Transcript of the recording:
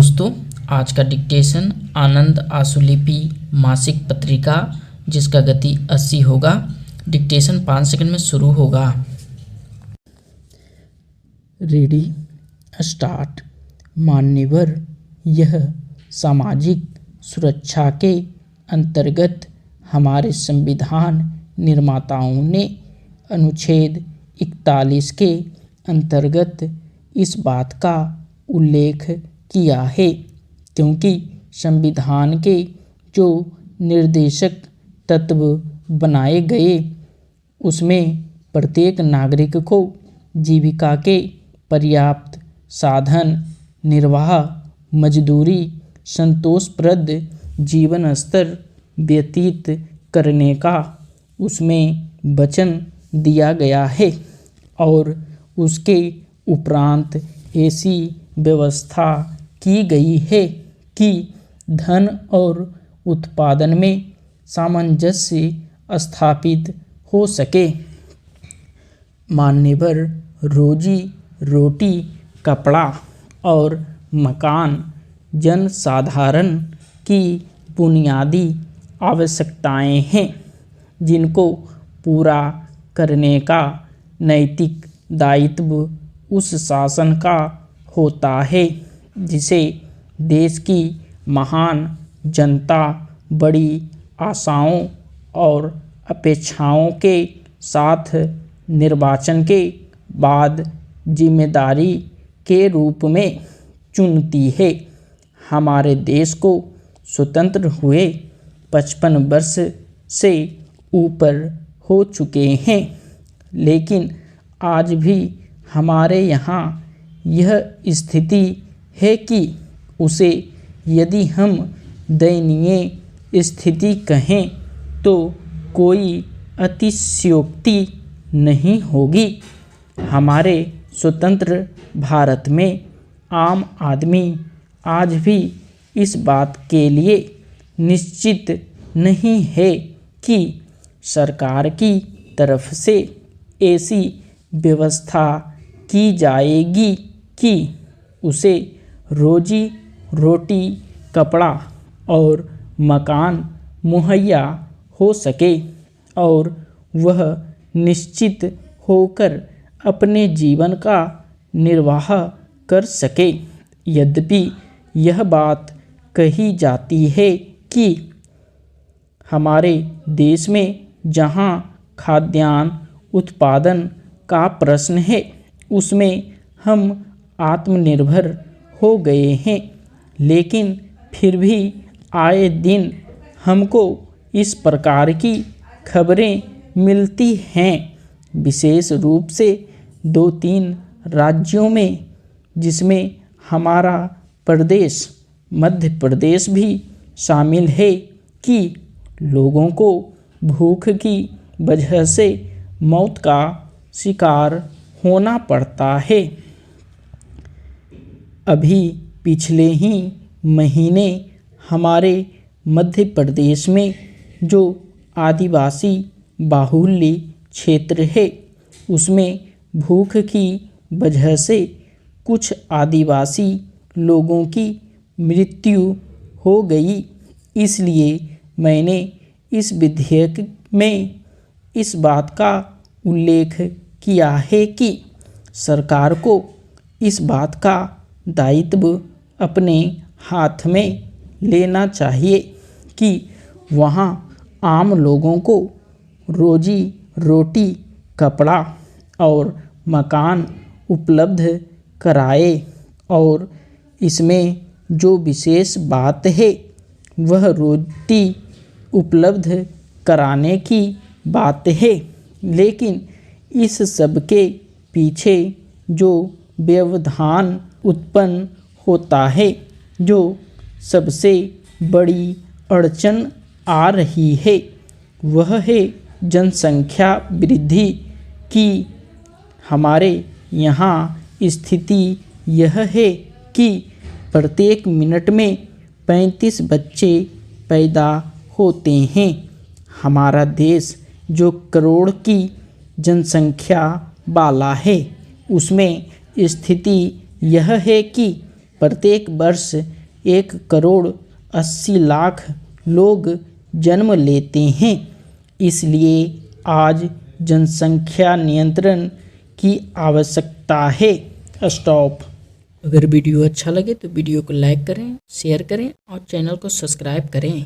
दोस्तों, आज का डिक्टेशन आनंद आशुलिपि मासिक पत्रिका जिसका गति 80 होगा। डिक्टेशन 5 सेकंड में शुरू होगा। Ready start. मान्यवर, यह सामाजिक सुरक्षा के अंतर्गत हमारे संविधान निर्माताओं ने अनुच्छेद 41 के अंतर्गत इस बात का उल्लेख किया है क्योंकि संविधान के जो निर्देशक तत्व बनाए गए उसमें प्रत्येक नागरिक को जीविका के पर्याप्त साधन, निर्वाह, मजदूरी, संतोषप्रद जीवन स्तर व्यतीत करने का उसमें वचन दिया गया है और उसके उपरांत ऐसी व्यवस्था की गई है कि धन और उत्पादन में सामंजस्य स्थापित हो सके। मान्यवर, रोजी रोटी, कपड़ा और मकान जनसाधारण की बुनियादी आवश्यकताएं हैं जिनको पूरा करने का नैतिक दायित्व उस शासन का होता है जिसे देश की महान जनता बड़ी आशाओं और अपेक्षाओं के साथ निर्वाचन के बाद जिम्मेदारी के रूप में चुनती है। हमारे देश को स्वतंत्र हुए 55 वर्ष से ऊपर हो चुके हैं, लेकिन आज भी हमारे यहाँ यह स्थिति है कि उसे यदि हम दयनीय स्थिति कहें तो कोई अतिशयोक्ति नहीं होगी। हमारे स्वतंत्र भारत में आम आदमी आज भी इस बात के लिए निश्चित नहीं है कि सरकार की तरफ से ऐसी व्यवस्था की जाएगी कि उसे रोजी रोटी, कपड़ा और मकान मुहैया हो सके और वह निश्चित होकर अपने जीवन का निर्वाह कर सके। यद्यपि यह बात कही जाती है कि हमारे देश में जहाँ खाद्यान्न उत्पादन का प्रश्न है उसमें हम आत्मनिर्भर हो गए हैं, लेकिन फिर भी आए दिन हमको इस प्रकार की खबरें मिलती हैं, विशेष रूप से 2-3 राज्यों में जिसमें हमारा प्रदेश मध्य प्रदेश भी शामिल है कि लोगों को भूख की वजह से मौत का शिकार होना पड़ता है। अभी पिछले ही महीने हमारे मध्य प्रदेश में जो आदिवासी बाहुल्य क्षेत्र है उसमें भूख की वजह से कुछ आदिवासी लोगों की मृत्यु हो गई। इसलिए मैंने इस विधेयक में इस बात का उल्लेख किया है कि सरकार को इस बात का दायित्व अपने हाथ में लेना चाहिए कि वहाँ आम लोगों को रोजी रोटी, कपड़ा और मकान उपलब्ध कराए। और इसमें जो विशेष बात है वह रोटी उपलब्ध कराने की बात है, लेकिन इस सब के पीछे जो व्यवधान उत्पन्न होता है, जो सबसे बड़ी अड़चन आ रही है, वह है जनसंख्या वृद्धि की। हमारे यहाँ स्थिति यह है कि प्रत्येक मिनट में 35 बच्चे पैदा होते हैं। हमारा देश जो करोड़ की जनसंख्या वाला है उसमें स्थिति यह है कि प्रत्येक वर्ष 1,80,00,000 लोग जन्म लेते हैं। इसलिए आज जनसंख्या नियंत्रण की आवश्यकता है। स्टॉप। अगर वीडियो अच्छा लगे तो वीडियो को लाइक करें, शेयर करें और चैनल को सब्सक्राइब करें।